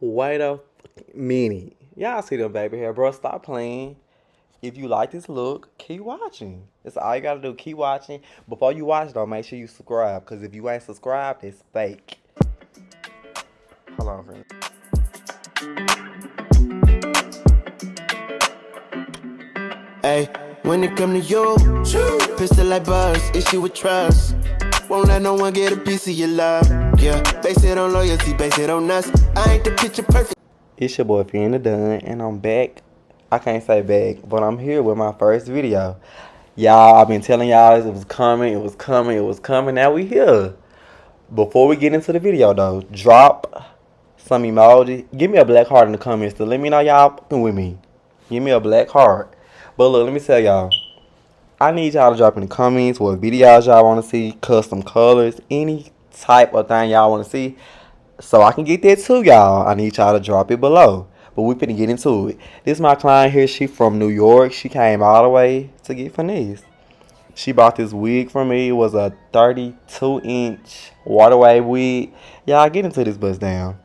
Wait a minute. Y'all see them baby hair, bro. Stop playing. If you like this look, keep watching. That's all you gotta do. Keep watching. Before you watch, though, make sure you subscribe. Because if you ain't subscribed, it's fake. Hold on, friend. Hey, when it come to you, pistol like buzz, issue with trust. Won't let no one get a piece of your love. Yeah, base it on loyalty, base it on us. I ain't the picture perfect. It's your boy Fiend the Dun, and I'm back. I can't say back, but I'm here with my first video. Y'all, I've been telling y'all it was coming, it was coming, it was coming. Now we here. Before we get into the video, though, drop some emoji. Give me a black heart in the comments to let me know y'all fucking with me. Give me a black heart. But look, let me tell y'all. I need y'all to drop in the comments what videos y'all want to see, custom colors, any type of thing y'all want to see. So I can get that too, y'all. I need y'all to drop it below. But we finna get into it. This is my client here. She from New York. She came all the way to get finesse. She bought this wig from me. It was a 32-inch waterway wig. Y'all get into this bust down.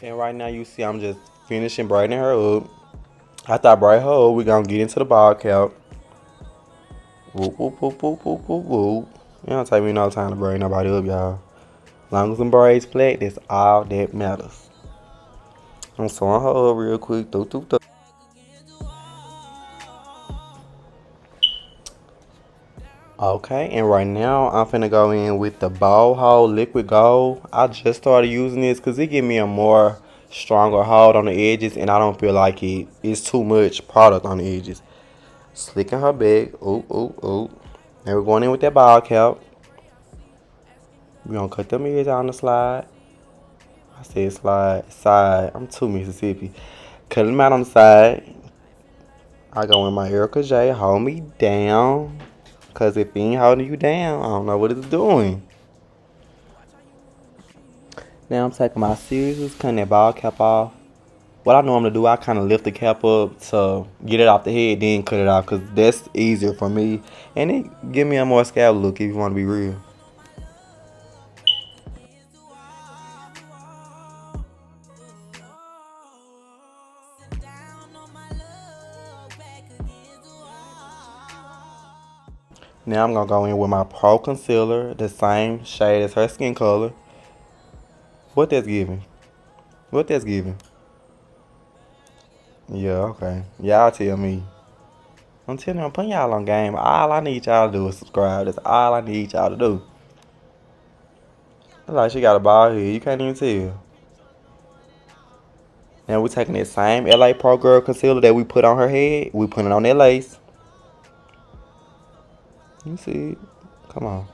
And right now you see I'm just finishing brightening her up. After I brighten her up, we gonna get into the ball cap. Whoop, whoop, whoop, whoop, whoop, whoop, whoop. It don't take me no time to brighten nobody up, y'all. As long as them braids flat, that's all that matters. I'm sewing her up real quick. Okay, and right now I'm finna go in with the ball hold liquid gold. I just started using this because it give me a more stronger hold on the edges, and I don't feel like it's too much product on the edges. Slicking her back. Ooh, ooh, ooh. And we're going in with that ball cap. We're gonna cut them edges on the slide. I said slide, side. I'm too Mississippi. Cut them out on the side. I go in my Erica J. Hold me down. Because if it ain't holding you down, I don't know what it's doing. Now I'm taking my scissors, cutting that ball cap off. What I normally do, I kind of lift the cap up to get it off the head, then cut it off. Because that's easier for me. And it give me a more scalp look if you want to be real. Now I'm going to go in with my Pro Concealer, the same shade as her skin color. What that's giving? What that's giving? Yeah, okay. Y'all tell me. I'm telling you, I'm putting y'all on game. All I need y'all to do is subscribe. That's all I need y'all to do. It's like she got a bald head. You can't even tell. Now we're taking that same LA Pro Girl concealer that we put on her head. We putting it on that lace. You see it? Come on.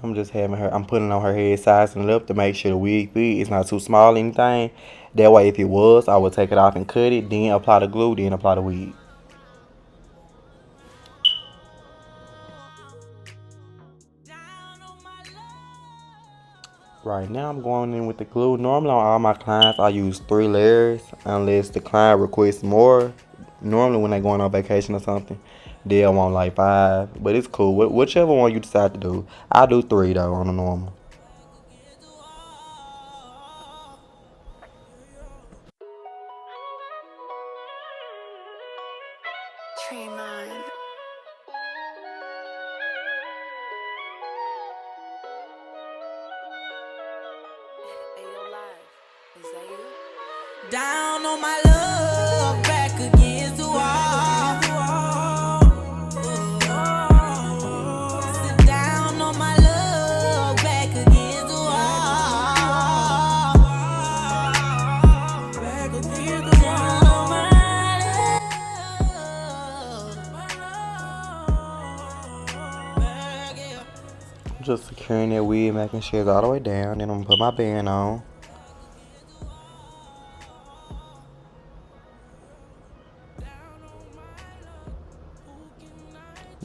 I'm just having her, I'm putting on her head, sizing it up to make sure the wig fit. It's not too small or anything. That way, if it was, I would take it off and cut it, then apply the glue, then apply the wig. Right now, I'm going in with the glue. Normally, on all my clients, I use 3 layers unless the client requests more. Normally, when they're going on vacation or something, they'll want like 5. But it's cool. Whichever one you decide to do. I do 3 though on a normal. Down on my luck, back against the wall. Sit down on my luck, back against the wall. Back against the wall. I'm just securing that wig, making sure it's all the way down. Then I'm gonna put my band on.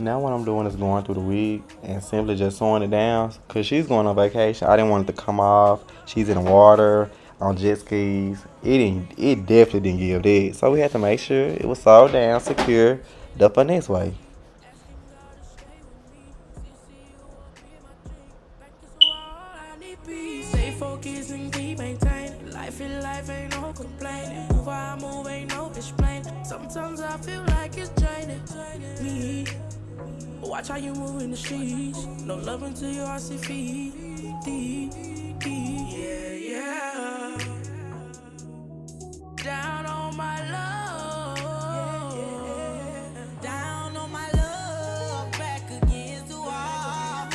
Now what I'm doing is going through the wig and simply just sewing it down because she's going on vacation. I didn't want it to come off. She's in the water, on jet skis. It definitely didn't give that. So we had to make sure it was sewed down, secure, the finesse way. Stay focused and keep maintaining. Life in life ain't no complaining. Move how I move ain't no explaining. Sometimes I feel like it's draining me. Watch how you move in the streets. No love until your heart see feet. Yeah, yeah. Down on my love. Down on my love. Back against the wall.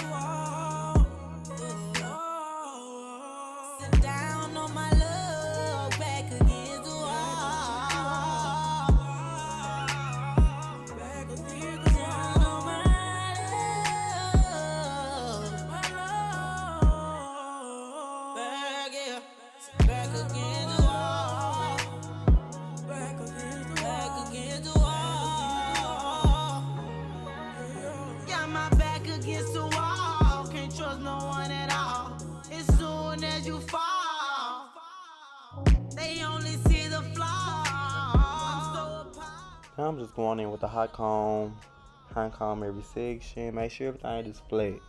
Sit down on my love. Back against the wall. Back against the wall. Down on my love. Back, yeah. Back against the wall. Back against the wall. Got my back against the wall. Can't trust no one at all. As soon as you fall, they only see the flaw. I'm so apart. Now I'm just going in with the hot comb every section, make sure everything is flat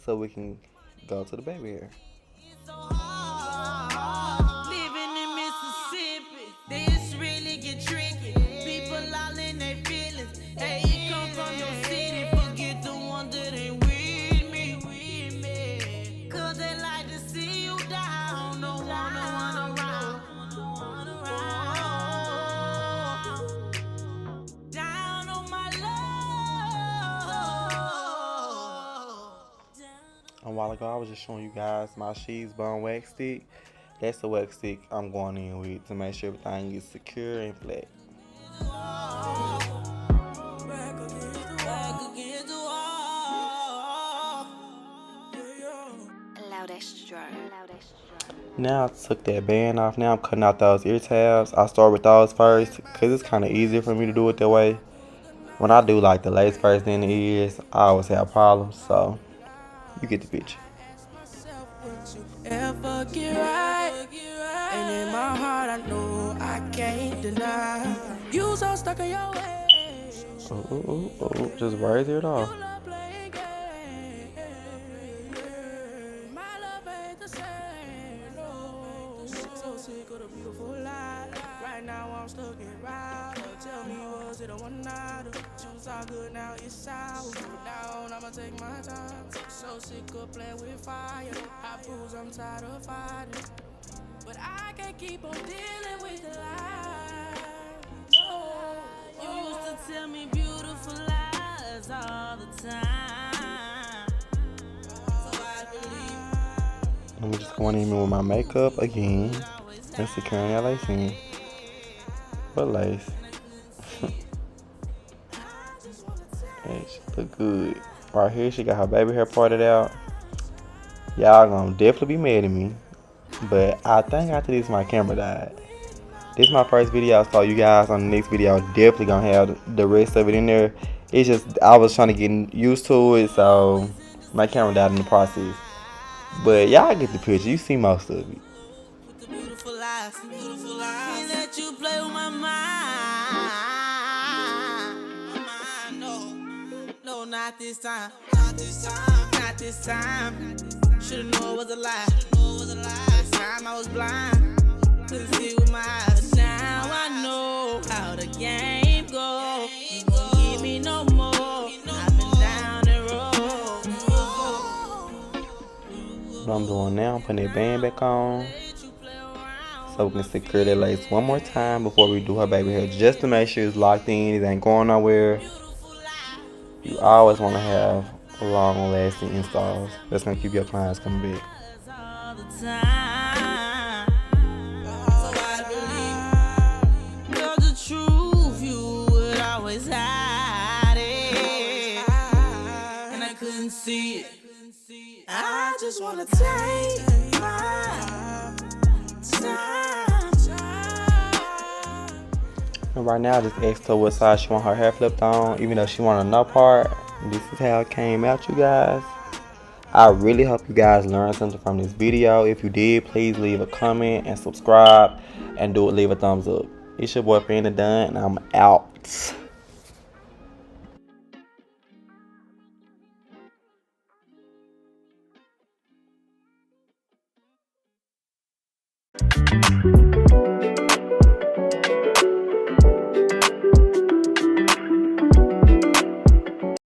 so we can go to the baby hair. It's so hard. Living in Mississippi, this really get tricky. People all in their feelings. Hey, you come from your city, forget the one that ain't with me. Cause they like to see you down, no one around. Down on my love. A while ago I was just showing you guys my She's Bone wax stick. That's the wax stick I'm going in with to make sure everything is secure and flat. Now I took that band off. Now I'm cutting out those ear tabs. I start with those first because it's kind of easier for me to do it that way. When I do like the lace first in the ears, I always have problems. So you get the picture. Ever get right, and in my heart I know I can't deny. You so stuck in your ways. Oh, just raise it off. My love ain't the same, no. So sick of the beautiful life. Right now I'm stuck in ride. Tell me, was it a one night? Juice all good, now it's sour. Down, I'ma take my time. So sick of playing with fire. I prove I'm tired of fighting, but I can't keep on dealing with the lies. No, you used to tell me beautiful lies all the time. So I believe. I'm just going in with my makeup again and securing that lace in. What lace? Hey, she look good. Right here, she got her baby hair parted out. Y'all gonna definitely be mad at me, but I think after this my camera died. This is my first video, so you guys on the next video definitely gonna have the rest of it in there. It's just I was trying to get used to it, so my camera died in the process. But y'all get the picture. You see most of it. Beautiful lies. Can't let you play with my mind. No, not this time. Not this time. Should've known it was a lie. Last time I was blind. Couldn't see with my eyes. Now I know how the game go. You won't give me no more. I've been down the road. What I'm doing now, I'm putting that band back on so we can secure that lace one more time before we do her baby hair, just to make sure it's locked in, it ain't going nowhere. You always want to have long-lasting installs. That's gonna keep your clients coming back. See it. I just wanna take my time. And right now I just asked her what side she want her hair flipped on, even though she wanted no part. This is how it came out, you guys. I really hope you guys learned something from this video. If you did, please leave a comment and subscribe and leave a thumbs up. It's your boy Frontal and I'm out.